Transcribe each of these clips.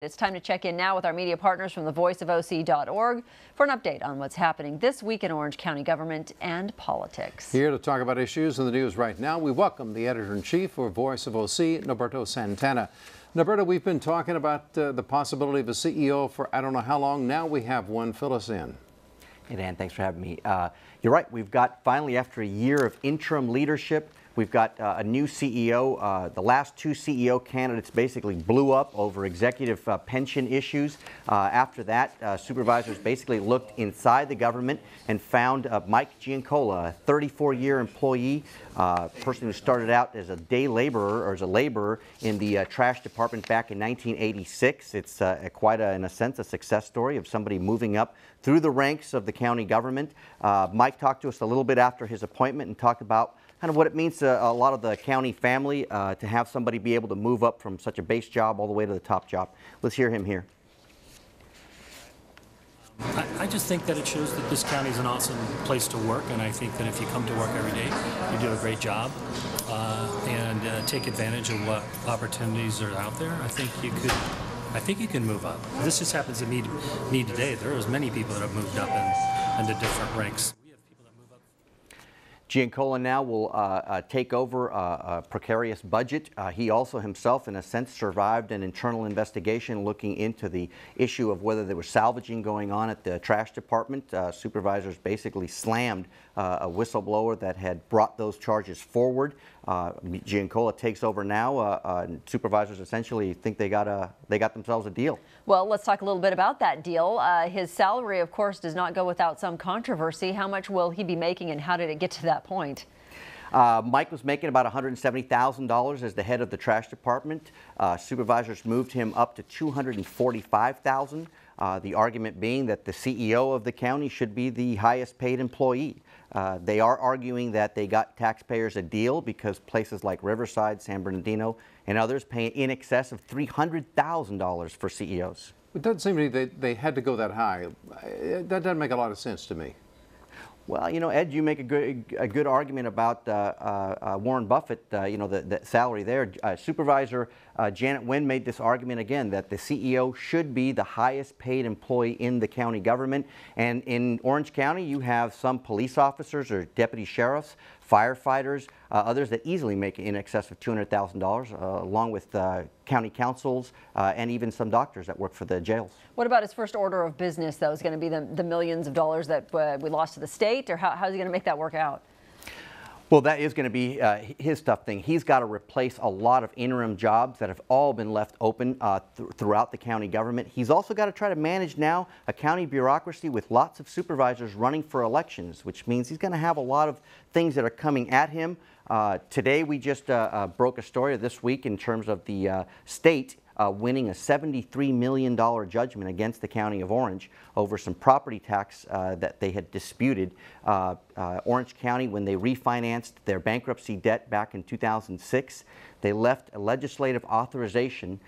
It's time to check in now with our media partners from thevoiceofoc.org for an update on what's happening this week in Orange County government and politics. Here to talk about issues in the news right now, we welcome the editor-in-chief for Voice of OC, Norberto Santana. Norberto, we've been talking about the possibility of a CEO for I don't know how long. Now we have one. Fill us in. Hey, Dan, thanks for having me. You're right. We've got finally, after a year of interim leadership, we've got a new CEO. The last two CEO candidates basically blew up over executive pension issues. After that, supervisors basically looked inside the government and found Mike Giancola, a 34-year employee, person who started out as a day laborer or as a laborer in the trash department back in 1986. It's in a sense, a success story of somebody moving up through the ranks of the county government. Mike talked to us a little bit after his appointment and talked about kind of what it means to a lot of the county family to have somebody be able to move up from such a base job all the way to the top job. Let's hear him here. I just think that it shows that this county is an awesome place to work, and I think that if you come to work every day, you do a great job and take advantage of what opportunities are out there. I think you can move up. This just happens to me today. There are many people that have moved up into different ranks. Giancola now will take over a precarious budget. He also himself, in a sense, survived an internal investigation looking into the issue of whether there was salvaging going on at the trash department. Supervisors basically slammed a whistleblower that had brought those charges forward. Giancola takes over now. Supervisors essentially think they got themselves a deal. Well, let's talk a little bit about that deal. His salary, of course, does not go without some controversy. How much will he be making, and how did it get to that point? Mike was making about $170,000 as the head of the trash department. Supervisors moved him up to $245,000. The argument being that the CEO of the county should be the highest paid employee. They are arguing that they got taxpayers a deal because places like Riverside, San Bernardino, and others pay in excess of $300,000 for CEOs. It doesn't seem to me they had to go that high. That doesn't make a lot of sense to me. Well, you know, Ed, you make a good argument about Warren Buffett, the salary there. Supervisor Janet Nguyen made this argument again that the CEO should be the highest paid employee in the county government. And in Orange County, you have some police officers or deputy sheriffs, firefighters, others that easily make in excess of $200,000, along with county councils and even some doctors that work for the jails. What about his first order of business, though? Is going to be the millions of dollars that we lost to the state, or how's he going to make that work out? Well, that is going to be his tough thing. He's got to replace a lot of interim jobs that have all been left open throughout the county government. He's also got to try to manage now a county bureaucracy with lots of supervisors running for elections, which means he's going to have a lot of things that are coming at him. Today, we just broke a story this week in terms of the state winning a $73 million judgment against the County of Orange over some property tax that they had disputed. Orange County, when they refinanced their bankruptcy debt back in 2006, they left a legislative authorization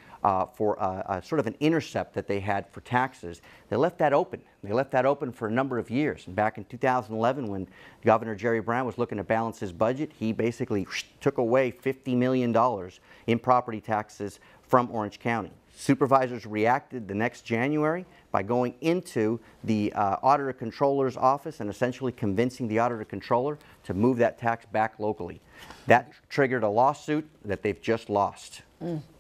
for sort of an intercept that they had for taxes. They left that open. They left that open for a number of years. And back in 2011, when Governor Jerry Brown was looking to balance his budget, he basically took away $50 million in property taxes from Orange County. Supervisors reacted the next January by going into the Auditor Controller's office and essentially convincing the Auditor Controller to move that tax back locally. That triggered a lawsuit that they've just lost.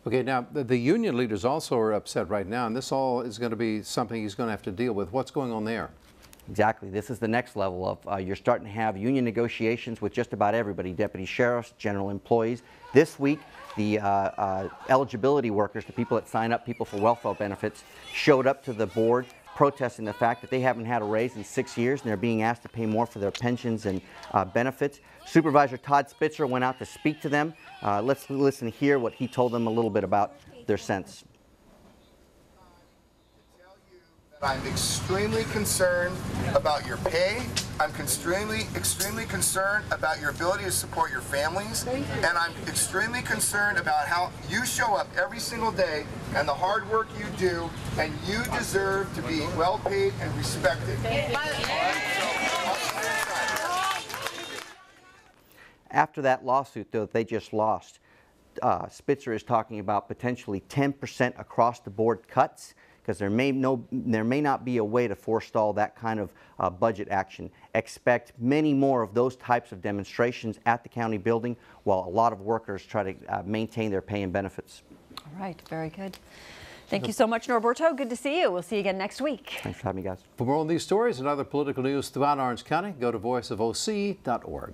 Okay, now the union leaders also are upset right now, and this all is going to be something he's going to have to deal with. What's going on there? Exactly. This is the next level of you're starting to have union negotiations with just about everybody, deputy sheriffs, general employees. This week, the eligibility workers, the people that sign up, people for welfare benefits, showed up to the board protesting the fact that they haven't had a raise in 6 years and they're being asked to pay more for their pensions and benefits. Supervisor Todd Spitzer went out to speak to them. Let's listen here what he told them a little bit about their sense. I'm extremely concerned about your pay. I'm extremely concerned about your ability to support your families. And I'm extremely concerned about how you show up every single day and the hard work you do, and you deserve to be well paid and respected. After that lawsuit, though, they just lost, Spitzer is talking about potentially 10% across the board cuts, because there may not be a way to forestall that kind of budget action. Expect many more of those types of demonstrations at the county building while a lot of workers try to maintain their pay and benefits. All right, very good. Thank you so much, Norberto. Good to see you. We'll see you again next week. Thanks for having me, guys. For more on these stories and other political news throughout Orange County, go to voiceofoc.org.